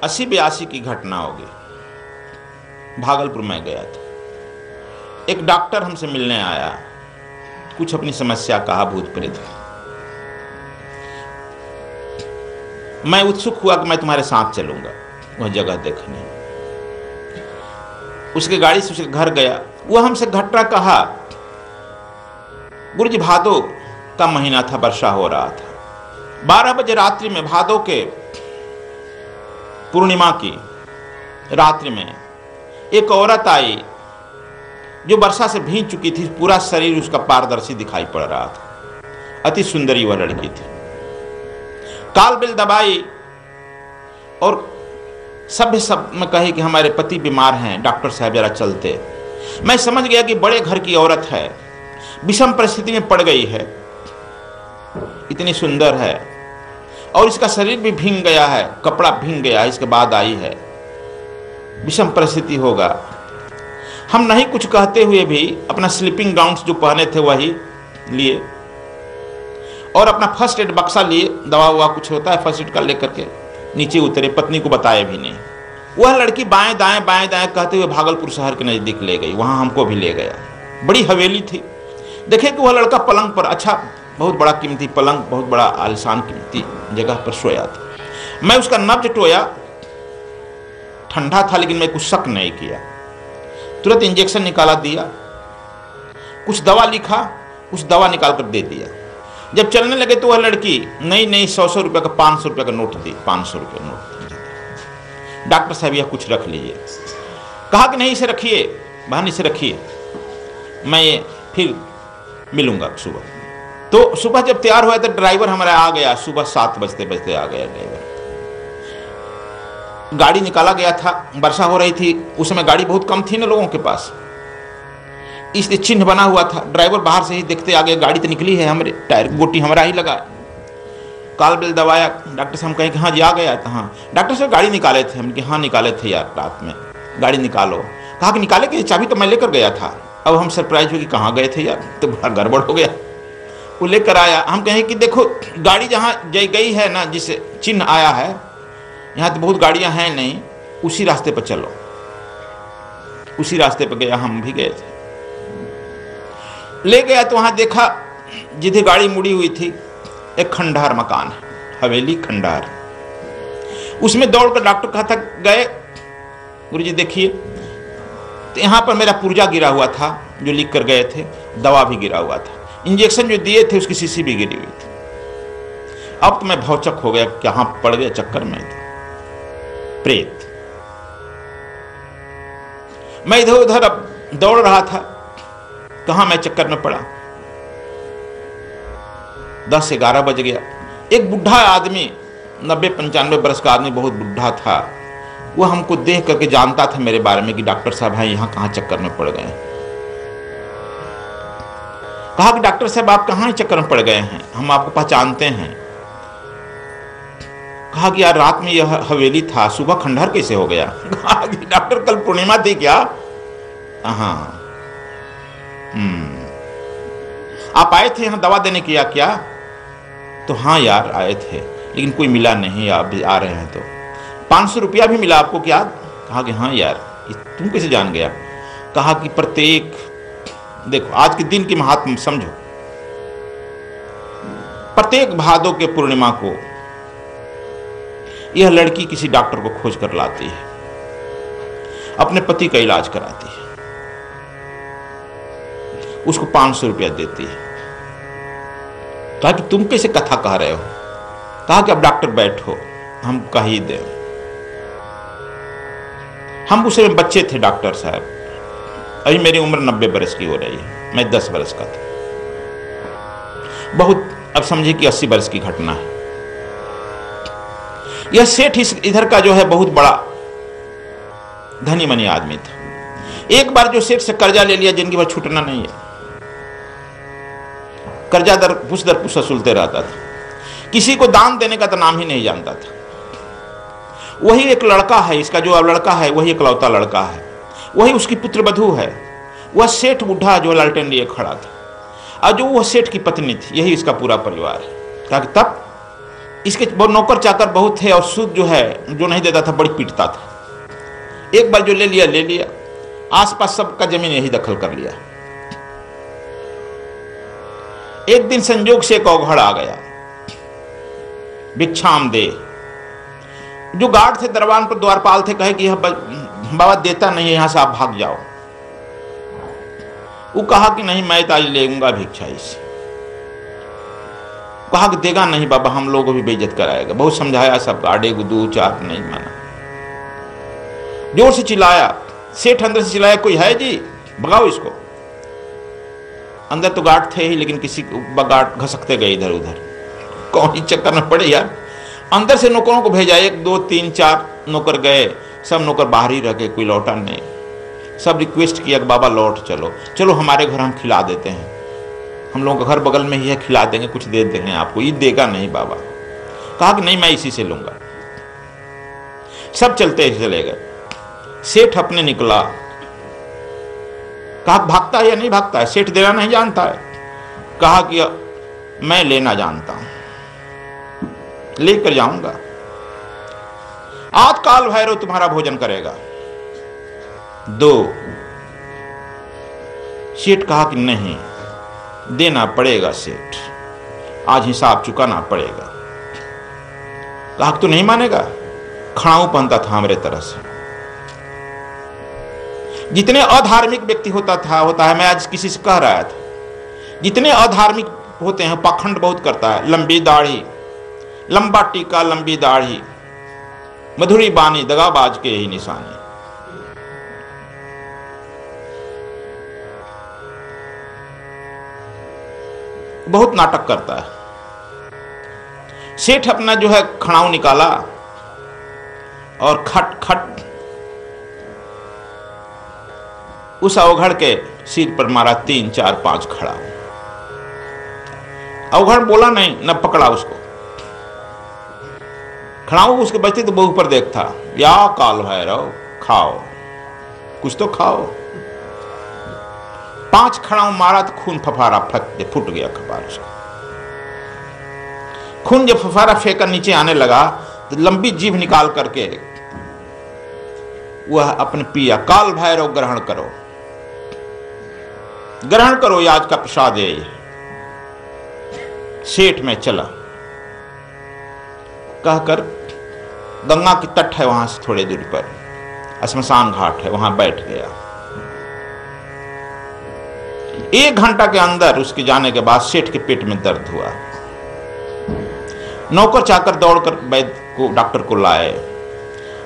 80-82 की घटना होगी। भागलपुर में गया था, एक डॉक्टर हमसे मिलने आया, कुछ अपनी समस्या कहा, भूत प्रेत। मैं उत्सुक हुआ कि मैं तुम्हारे साथ चलूंगा वह जगह देखने। उसके गाड़ी से उसके घर गया, वह हमसे घटना कहा। गुरुजी भादो का महीना था, वर्षा हो रहा था। 12 बजे रात्रि में, भादो के पूर्णिमा की रात्रि में, एक औरत आई जो वर्षा से भीग चुकी थी, पूरा शरीर उसका पारदर्शी दिखाई पड़ रहा था। अति सुंदरी वह लड़की थी। काल बिल दबाई और सभ्य सब में कहे कि हमारे पति बीमार हैं, डॉक्टर साहब जरा चलते। मैं समझ गया कि बड़े घर की औरत है, विषम परिस्थिति में पड़ गई है, इतनी सुंदर है और इसका शरीर भी भीग गया है, कपड़ा भीग गया है, इसके बाद आई है, विषम परिस्थिति होगा। हम नहीं कुछ कहते हुए भी अपना स्लीपिंग गाउन्स जो पहने थे वही लिए और अपना फर्स्ट एड बक्सा लिए, दवा ववा कुछ होता है फर्स्ट एड का, लेकर के नीचे उतरे। पत्नी को बताया भी नहीं। वह लड़की बाएं दाएं कहते हुए भागलपुर शहर के नजदीक ले गई, वहां हमको भी ले गया। बड़ी हवेली थी। देखे कि वह लड़का पलंग पर, अच्छा बहुत बड़ा कीमती पलंग, बहुत बड़ा आलिशान कीमती जगह पर सोया था। मैं उसका नब्ज टोया, ठंडा था लेकिन मैं कुछ शक नहीं किया। तुरंत इंजेक्शन निकाला, दिया, कुछ दवा लिखा, कुछ दवा निकाल कर दे दिया। जब चलने लगे तो वह लड़की नई 100 रुपये का 500 रुपये का नोट दी, 500 रुपये नोट। डॉक्टर साहब यह कुछ रख लीजिए। कहा कि नहीं इसे रखिए बहन, इसे रखिए, मैं फिर मिलूंगा सुबह। तो सुबह जब तैयार हुआ तो ड्राइवर हमारा आ गया, सुबह 7 बजते आ गया ड्राइवर। गाड़ी निकाला गया था, वर्षा हो रही थी, उस समय गाड़ी बहुत कम थी ना लोगों के पास, इसलिए चिन्ह बना हुआ था। ड्राइवर बाहर से ही देखते आ गए, गाड़ी तो निकली है, हमारे टायर गोटी हमारा ही लगा। काल बिल दबाया, डॉक्टर साहब कहे कि हाँ जी आ गया था। हाँ डॉक्टर साहब गाड़ी निकाले थे। हम कि हाँ निकाले थे यार, रात में गाड़ी निकालो। कहा कि निकाले कि चाबी तो मैं लेकर गया था। अब हम सरप्राइज हुए कि कहाँ गए थे यार, तो बड़ा गड़बड़ हो गया। वो लेकर आया, हम कहें कि देखो गाड़ी जहाँ गई है ना, जिस चिन्ह आया है, यहाँ तो बहुत गाड़ियाँ हैं नहीं, उसी रास्ते पर चलो। उसी रास्ते पर गया, हम भी गए थे। ले गया तो वहाँ देखा जिधर गाड़ी मुड़ी हुई थी एक खंडहर मकान है, हवेली खंडहर। उसमें दौड़कर डॉक्टर कहा था, गए गुरुजी देखिए, तो यहाँ पर मेरा पुर्जा गिरा हुआ था जो लिख कर गए थे, दवा भी गिरा हुआ था, इंजेक्शन जो दिए थे उसकी शीशी भी गिरी हुई थी। अब तो मैं भौचक हो गया, कहाँ पड़ गया चक्कर में। प्रेत। मैं इधर उधर अब दौड़ रहा था, कहाँ मैं चक्कर में पड़ा। 10-11 बज गया। एक बुढ़ा आदमी, 90-95 वर्ष का आदमी, बहुत बुढ़ा था, वह हमको देख करके जानता था मेरे बारे में कि डॉक्टर साहब हैं, यहाँ कहाँ चक्कर में पड़ गए। कहा कि डॉक्टर साहब आप कहाँ चक्कर में पड़ गए हैं, हम आपको पहचानते हैं। कहा कि यार रात में यह हवेली था, सुबह खंडहर कैसे हो गया। कहा कि डॉक्टर कल पूर्णिमा थी क्या। हाँ आप आए थे यहाँ दवा देने की या क्या। तो हाँ यार आए थे, लेकिन कोई मिला नहीं, आप आ रहे हैं तो 500 रुपया भी मिला आपको क्या। कहा कि हाँ यार, तुम कैसे जान गया। कहा कि प्रत्येक, देखो आज के दिन की महात्म समझो, प्रत्येक भादों के पूर्णिमा को यह लड़की किसी डॉक्टर को खोज कर लाती है, अपने पति का इलाज कराती है, उसको 500 रुपया देती है। कहा कि तुम कैसे कथा कह रहे हो। कहा कि अब डॉक्टर बैठो, हम कह ही दे। हम उस समय बच्चे थे डॉक्टर साहब, अभी मेरी उम्र 90 बरस की हो रही है, मैं 10 बरस का था। बहुत, अब समझिए कि 80 बरस की घटना है। यह सेठ इधर का जो है बहुत बड़ा धनी मनी आदमी था। एक बार जो सेठ से कर्जा ले लिया, जिंदगी भर छूटना नहीं है। कर्जा दर पुछ वसूलते रहता था, किसी को दान देने का तो नाम ही नहीं जानता था। वही एक लड़का है, इसका जो अब लड़का है वही इकलौता लड़का है, वही उसकी पुत्रवधू है। वह सेठ बुढ़ा जो लालटेन लिए खड़ा था, और जो वह सेठ की पत्नी थी, यही इसका पूरा परिवार है। कहा कि तब इसके वो नौकर चाकर बहुत थे और सूद जो है जो नहीं देता था बड़ी पीटता था। एक बार जो ले लिया, आसपास सबका जमीन यही दखल कर लिया। एक दिन संजोग से एक औघड़ आ गया, भिक्षाम दे। जो गार्ड थे दरबार पर, द्वारपाल थे, कहे कि यह बाबा देता नहीं है, यहां से आप भाग जाओ। वो कहा कि नहीं, मैं तो आज लेऊंगा भिक्षा इससे। कहा कि देगा नहीं बाबा, हम लोगों को भी बेइज्जत कराएगा। बहुत समझाया, सब गाड़े दो चार, नहीं माना। जोर से चिल्लाया, सेठ अंदर से चिल्लाया, कोई है जी, भगाओ इसको। अंदर तो गार्ड थे ही, लेकिन किसी गार्ड घसकते गए इधर उधर, कौन ही चक्कर में पड़े यार। अंदर से नौकरों को भेजा, 1 2 3 4 नौकर गए, सब नौकर बाहर ही रह गए, कोई लौटा नहीं। सब रिक्वेस्ट किया कि बाबा लौट चलो, चलो हमारे घर हम खिला देते हैं, हम लोगों का घर बगल में ही है, खिला देंगे, कुछ दे देंगे आपको। ये देगा नहीं बाबा। कहा कि नहीं, मैं इसी से लूंगा। सब चलते चले गए। सेठ अपने निकला, कहा भागता है या नहीं भागता है? सेठ देना नहीं जानता है? कहा कि मैं लेना जानता हूं, लेकर जाऊंगा। आज काल भैरव तुम्हारा भोजन करेगा। 2 सेठ कहा कि नहीं, देना पड़ेगा सेठ, आज हिसाब चुकाना पड़ेगा। कहा कि तू नहीं मानेगा? खड़ाऊ पहनता था मेरे तरह से। जितने अधार्मिक व्यक्ति होता है, मैं आज किसी से कह रहा था, जितने अधार्मिक होते हैं, पाखंड बहुत करता है। लंबी दाढ़ी, लंबा टीका, लंबी दाढ़ी, मधुरी बानी, दगाबाज के यही निशानी। बहुत नाटक करता है। सेठ अपना जो है खड़ाऊ निकाला और खट खट उस अवघड़ के सिर पर मारा, 3 4 5 खड़ा। अवघड़ बोला नहीं, न पकड़ा उसको। खड़ाऊ उसके बचते तो बहु पर देखता, या काल भैरव खाओ, कुछ तो खाओ। 5 खड़ाऊ मारा तो खून फफारा फूट गया कपार उसका। खून जब फफारा फेंकर नीचे आने लगा तो लंबी जीभ निकाल करके वह अपने पिया, काल भैरव ग्रहण करो, ग्रहण करो, आज का प्रसाद है। सेठ में चला, कहकर गंगा की तट है, वहां से थोड़ी दूरी पर श्मशान घाट है, वहां बैठ गया। 1 घंटा के अंदर उसके जाने के बाद सेठ के पेट में दर्द हुआ। नौकर चाकर दौड़कर वैद्य को, डॉक्टर को लाए।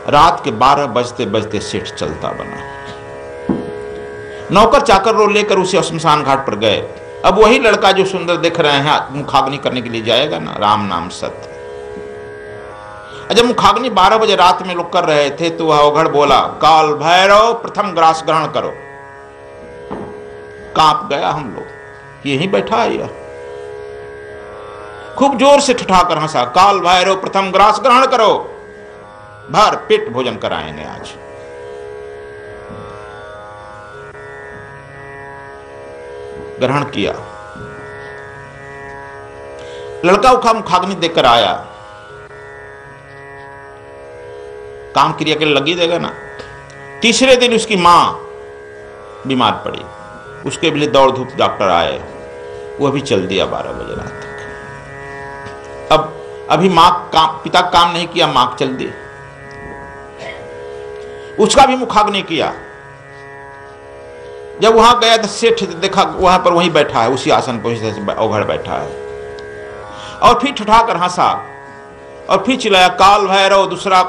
रात के 12 बजते बजते सेठ चलता बना। नौकर चाकर रो लेकर उसे श्मशान घाट पर गए। अब वही लड़का जो सुंदर दिख रहे हैं, मुखाग्नि करने के लिए जाएगा ना, राम नाम सत्य। जब मुखाग्नि 12 बजे रात में लोग कर रहे थे तो वह अवघड़ बोला, काल भैरव प्रथम ग्रास ग्रहण करो। कांप गया हम लोग, यही बैठा है यह। खूब जोर से ठठाकर हंसा, काल भैरव प्रथम ग्रास ग्रहण करो, भर पेट भोजन कराएंगे आज। ग्रहण किया। लड़का उखा मुखाग्नि देकर आया। काम क्रिया के लिए लगी देगा ना। तीसरे दिन उसकी मां बीमार पड़ी, उसके लिए दौड़ धूप डॉक्टर आए, वह भी चल दिया 12 बजे रात तक। अब अभी मां काम, पिता काम नहीं किया, मां चल दी। उसका भी मुखाग्नि किया। जब वहां गया तो सेठ देखा वहां पर वहीं बैठा है, उसी आसन पर अवघड़ बैठा है, और फिर ठठाकर हंसा और फिर चिल्लाया, काल भैरव दूसरा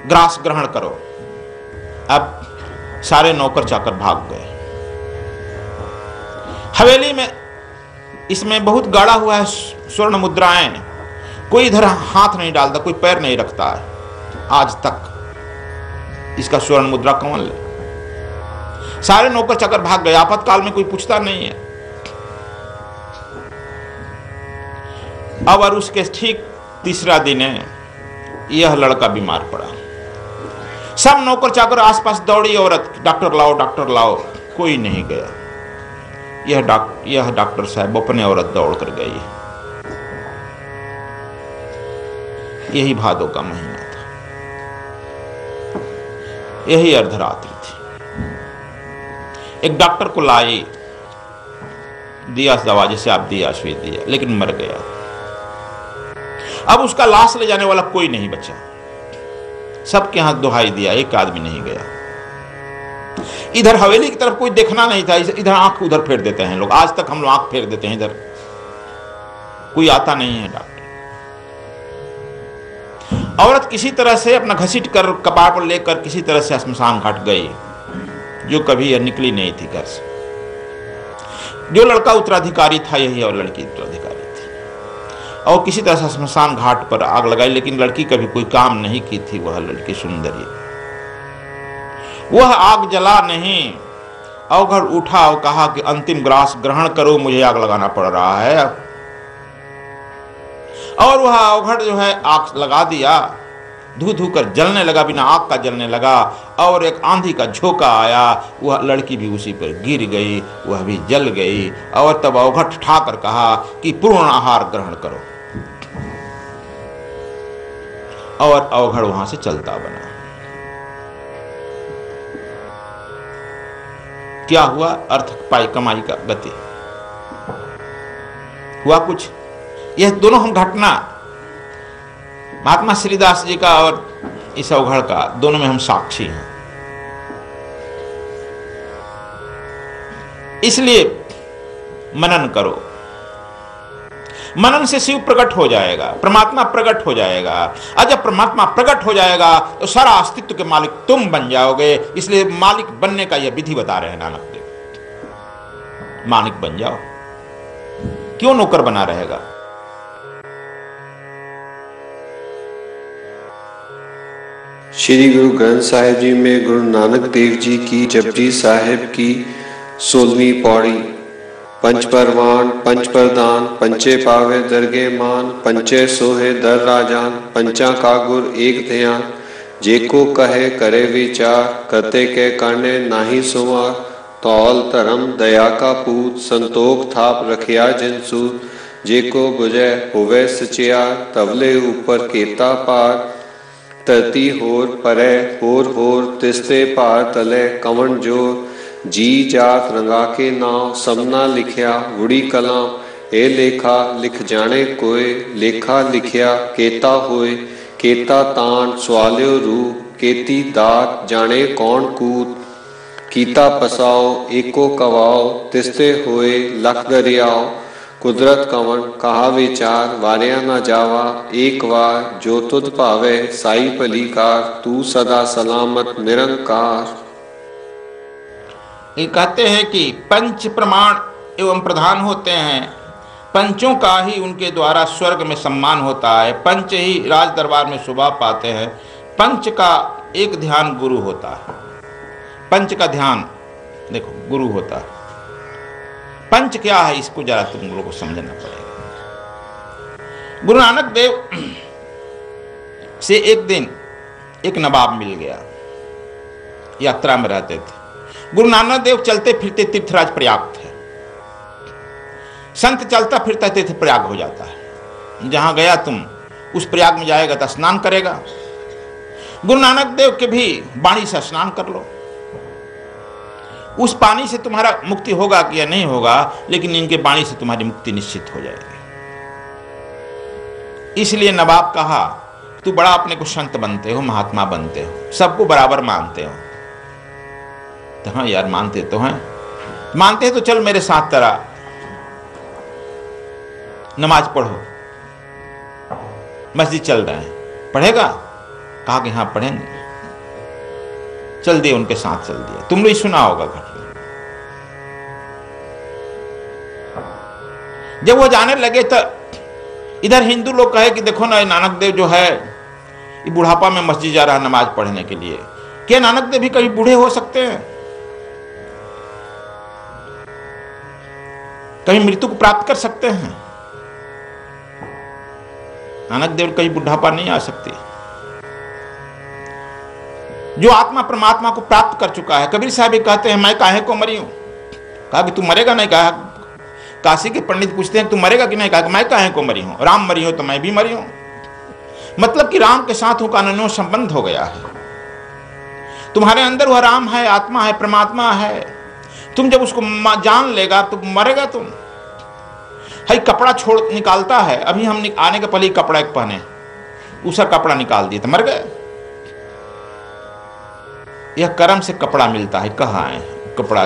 ग्रास ग्रहण करो। अब सारे नौकर चाकर भाग गए। हवेली में इसमें बहुत गाड़ा हुआ है स्वर्ण मुद्राएं, कोई इधर हाथ नहीं डालता, कोई पैर नहीं रखता है आज तक। इसका स्वर्ण मुद्रा कौन ले? सारे नौकर चाकर भाग गए। आपातकाल में कोई पूछता नहीं है। अब और उसके ठीक तीसरा दिन है, यह लड़का बीमार पड़ा। सब नौकर चाकर आसपास दौड़ी, औरत डॉक्टर लाओ डॉक्टर लाओ, कोई नहीं गया। यह डॉक्टर साहब अपने औरत दौड़ कर गई। यही भादों का महीना था, यही अर्धरात्रि थी। एक डॉक्टर को लाई, दिया दवा, जैसे आप दिया सुई दिया, लेकिन मर गया। अब उसका लाश ले जाने वाला कोई नहीं बचा, सबके हाथ दुहाई दिया, एक आदमी नहीं गया। इधर हवेली की तरफ कोई देखना नहीं था, इधर आंख उधर फेर देते हैं लोग, आज तक हम लोग आंख फेर देते हैं, इधर कोई आता नहीं है डॉक्टर। औरत किसी तरह से अपना घसीट कर कपार पर लेकर किसी तरह से श्मशान घाट गई, जो कभी यह निकली नहीं थी घर से। जो लड़का उत्तराधिकारी था यही, और लड़की उत्तराधिकारी थी, और किसी तरह से श्मशान घाट पर आग लगाई, लेकिन लड़की कभी कोई काम नहीं की थी। वह लड़की सुंदरी, वह आग जला नहीं। अवघड़ उठा और कहा कि अंतिम ग्रास ग्रहण करो, मुझे आग लगाना पड़ रहा है। और वह अवघड़ जो है आग लगा दिया, धू धू कर जलने लगा, बिना आग का जलने लगा। और एक आंधी का झोंका आया, वह लड़की भी उसी पर गिर गई, वह भी जल गई। और तब अवघड़ ठाकर कहा कि पूर्ण आहार ग्रहण करो, और अवघड़ वहां से चलता बना। क्या हुआ? अर्थ पाई कमाई का गति हुआ कुछ। यह दोनों हम घटना महात्मा श्रीदास जी का और इस अवघड़ का, दोनों में हम साक्षी हैं। इसलिए मनन करो, मनन से शिव प्रकट हो जाएगा, परमात्मा प्रकट हो जाएगा। और जब परमात्मा प्रकट हो जाएगा तो सारा अस्तित्व के मालिक तुम बन जाओगे। इसलिए मालिक बनने का यह विधि बता रहे हैं नानक देव। मालिक बन जाओ, क्यों नौकर बना रहेगा? श्री गुरु ग्रंथ साहिब जी में गुरु नानक देव जी की जपजी साहिब की 16वीं पौड़ी। पंच परवान पंच प्रदान, पंचे पावे दरगे मान, पंचे सोहे दर राजान, पंचा का गुर एक ध्यान। जेको कहे करे विचार, करते के करने नाही सुमार। तौल धर्म दया का पूत, संतोख थाप रखिया जिनसूत। जेको बुझे होवे सचियार, तवले ऊपर केता पार। धरती होर परे होर तिस्ते पार तले कवन जोर। जी जात रंगा के नाव, समना लिखिया वुड़ी कलाम। ए लेखा लिख जाने कोय, लेखा लिखिया केता होए। केता तान स्वाल्यो रूप, केती दात जाने कौन कूत। कीता पसाओ एको कवाओ, तिस्ते होए लख दरियाओ। कुदरत कवन कहा विचार, वारिया न जावा एक बार। जो तुध पावे साई भलीकार, तू सदा सलामत निरंकार। ये कहते हैं कि पंच प्रमाण एवं प्रधान होते हैं, पंचों का ही उनके द्वारा स्वर्ग में सम्मान होता है, पंच ही राज दरबार में शोभा पाते हैं। पंच का एक ध्यान गुरु होता है, पंच का ध्यान देखो गुरु होता है। पंच क्या है इसको जरा तुम लोगों को समझना पड़ेगा। गुरु नानक देव से एक दिन एक नवाब मिल गया, यात्रा में रहते थे। गुरु नानक देव चलते फिरते तीर्थराज प्रयाग थे। संत चलता फिरता तीर्थ प्रयाग हो जाता है। जहां गया तुम उस प्रयाग में जाएगा तो स्नान करेगा। गुरु नानक देव के भी वाणी से स्नान कर लो, उस पानी से तुम्हारा मुक्ति होगा कि या नहीं होगा, लेकिन इनके वाणी से तुम्हारी मुक्ति निश्चित हो जाएगी। इसलिए नवाब कहा तू बड़ा अपने को संत बनते हो, महात्मा बनते हो, सबको बराबर मानते हो। तो हाँ यार मानते तो हैं, मानते तो चल मेरे साथ तेरा नमाज पढ़ो। मस्जिद चल रहे हैं, पढ़ेगा? कहा कि हाँ पढ़ेंगे। चल दिए, उनके साथ चल दिया। तुम लोग सुना होगा घटना। जब वो जाने लगे तो इधर हिंदू लोग कहे कि देखो ना नानक देव जो है ये बुढ़ापा में मस्जिद जा रहा है नमाज पढ़ने के लिए। क्या नानक देव भी कभी बूढ़े हो सकते हैं? कहीं मृत्यु को प्राप्त कर सकते हैं? नानक देव कहीं बुढ़ापा नहीं आ सकती। जो आत्मा परमात्मा को प्राप्त कर चुका है, कबीर साहब कहते हैं मैं काहे को मरी हूं। कहा कि तू मरेगा नहीं। कहा काशी के पंडित पूछते हैं तू मरेगा कि नहीं? कहा कि मैं काहे को मरी हूं, राम मरी हो तो मैं भी मरी हूं। मतलब कि राम के साथ वो कानूनों संबंध हो गया है। तुम्हारे अंदर वह राम है, आत्मा है, परमात्मा है। तुम जब उसको जान लेगा तो मरेगा तुम। है कपड़ा छोड़ निकालता है, अभी हम आने के पहले ही कपड़ा एक पहने, दूसरा कपड़ा निकाल दिए तो मर गए। यह कर्म से कपड़ा मिलता है। कहाँ है कपड़ा?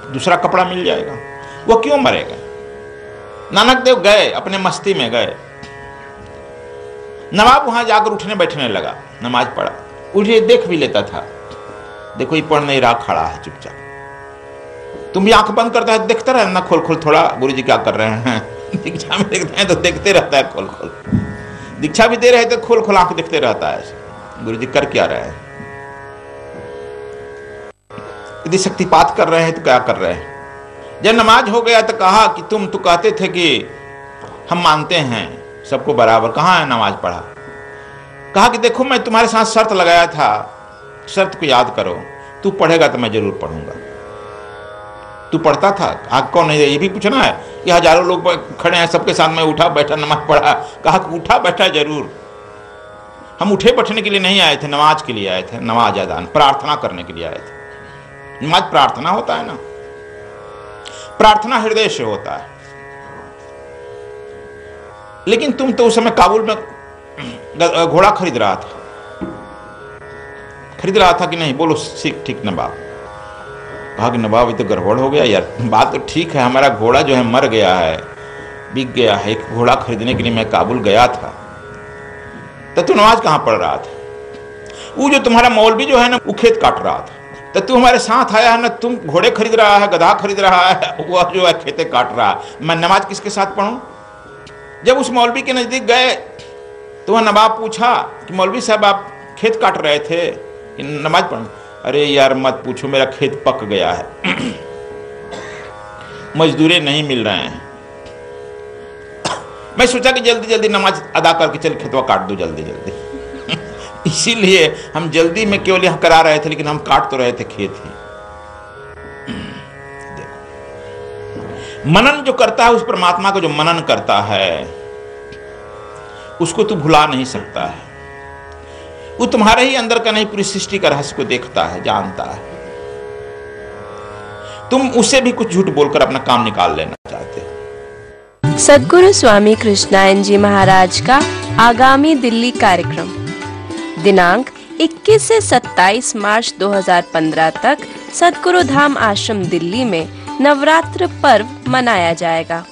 दूसरा कपड़ा मिल जाएगा, वह क्यों मरेगा? नानक देव गए, अपने मस्ती में गए। नवाब वहां जाकर उठने बैठने लगा, नमाज पढ़ा, उठे देख भी लेता था, देखो ये पढ़ नहीं रहा, खड़ा है चुपचाप। तुम भी आंख बंद करता है, देखता रहे ना, खोल खोल थोड़ा गुरु जी क्या कर रहे हैं। दीक्षा में देखते हैं तो देखते रहता है खोल खोल, दीक्षा भी दे रहे तो खोल खोल आंख देखते रहता है गुरु जी कर क्या रहे हैं। यदि शक्तिपात कर रहे हैं तो क्या कर रहे हैं। जब नमाज हो गया तो कहा कि तुम तो कहते थे कि हम मानते हैं सबको बराबर, कहाँ है नमाज पढ़ा? कहा कि देखो मैं तुम्हारे साथ शर्त लगाया था, शर्त को याद करो, तू पढ़ेगा तो मैं जरूर पढ़ूंगा। तू पढ़ता था? आग कौन नहीं, ये भी पूछना है कि हजारों लोग खड़े हैं, सबके साथ में उठा बैठा नमाज पढ़ा। कहा कि उठा बैठा जरूर। हम उठे बैठने के लिए नहीं आए थे, नमाज के लिए आए थे, नमाज अदान प्रार्थना करने के लिए आए थे। नमाज प्रार्थना होता है ना, प्रार्थना हृदय से होता है। लेकिन तुम तो उस समय काबुल में घोड़ा खरीद रहा था कि नहीं? बोलो सीख ठीक नवाब। कहा कि नवाब ये तो गड़बड़ हो गया यार, बात तो ठीक है, हमारा घोड़ा जो है मर गया है, बिक गया है, एक घोड़ा खरीदने के लिए मैं काबुल गया था। तो तू नमाज कहां पढ़ रहा था? वो जो तुम्हारा मौलवी जो है ना, वो खेत काट रहा था। तो तू हमारे साथ आया है ना, तुम घोड़े खरीद रहा है, गधा खरीद रहा है, वह जो है खेते काट रहा है। मैं नमाज किसके साथ पढ़ूं? जब उस मौलवी के नजदीक गए तो वह नवाब पूछा कि मौलवी साहब आप खेत काट रहे थे कि नमाज पढ़? अरे यार मत पूछो, मेरा खेत पक गया है, मजदूरी नहीं मिल रहे हैं। मैं सोचा कि जल्दी जल्दी नमाज अदा करके चल खेतवा काट दो जल्दी जल्दी। इसीलिए हम जल्दी में केवल यहां करा रहे थे, लेकिन हम काट तो रहे थे खेत ही। देखो, मनन जो करता है, उस परमात्मा को जो मनन करता है उसको तू भुला नहीं सकता है। वो तुम्हारे ही अंदर का नहीं, पूरी सृष्टि का रहस्य को देखता है, जानता है। तुम उससे भी कुछ झूठ बोलकर अपना काम निकाल लेना चाहते हो। सद्गुरु स्वामी कृष्णायन जी महाराज का आगामी दिल्ली कार्यक्रम दिनांक 21 से 27 मार्च 2015 तक सद्गुरु धाम आश्रम दिल्ली में नवरात्र पर्व मनाया जाएगा।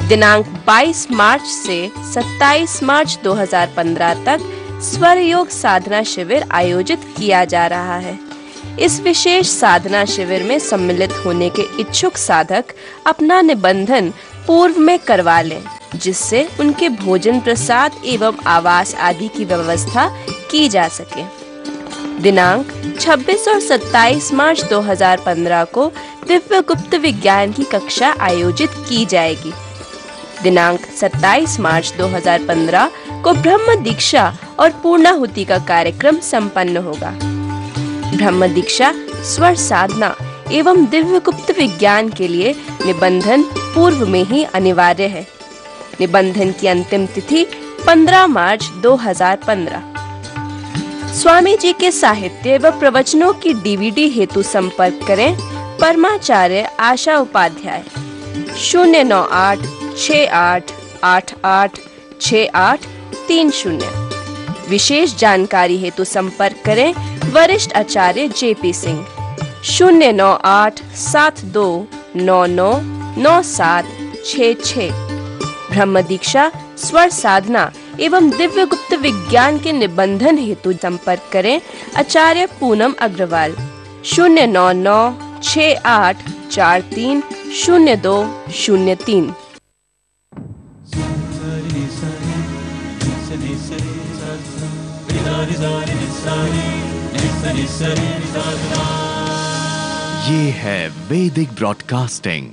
दिनांक 22 मार्च से 27 मार्च 2015 तक स्वर योग साधना शिविर आयोजित किया जा रहा है। इस विशेष साधना शिविर में सम्मिलित होने के इच्छुक साधक अपना निबंधन पूर्व में करवा लें, जिससे उनके भोजन प्रसाद एवं आवास आदि की व्यवस्था की जा सके। दिनांक 26 और 27 मार्च 2015 को दिव्य गुप्त विज्ञान की कक्षा आयोजित की जाएगी। दिनांक 27 मार्च 2015 को ब्रह्म दीक्षा और पूर्णाहुति का कार्यक्रम संपन्न होगा। ब्रह्म दीक्षा, स्वर साधना एवं दिव्य गुप्त विज्ञान के लिए निबंधन पूर्व में ही अनिवार्य है। निबंधन की अंतिम तिथि 15 मार्च 2015। स्वामी जी के साहित्य व प्रवचनों की डीवीडी हेतु संपर्क करें परमाचार्य आशा उपाध्याय 09868886830। विशेष जानकारी हेतु संपर्क करें वरिष्ठ आचार्य जेपी सिंह 09872999766। ब्रह्म दीक्षा, स्वर साधना एवं दिव्य गुप्त विज्ञान के निबंधन हेतु संपर्क करें आचार्य पूनम अग्रवाल 09968430203। ये है वैदिक ब्रॉडकास्टिंग।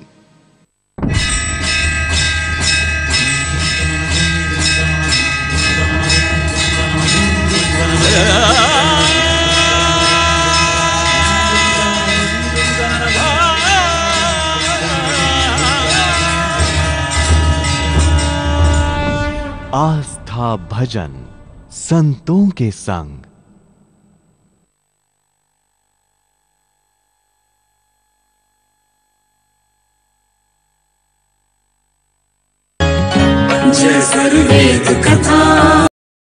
आस्था भजन संतों के संग। जय सर्वेद कथा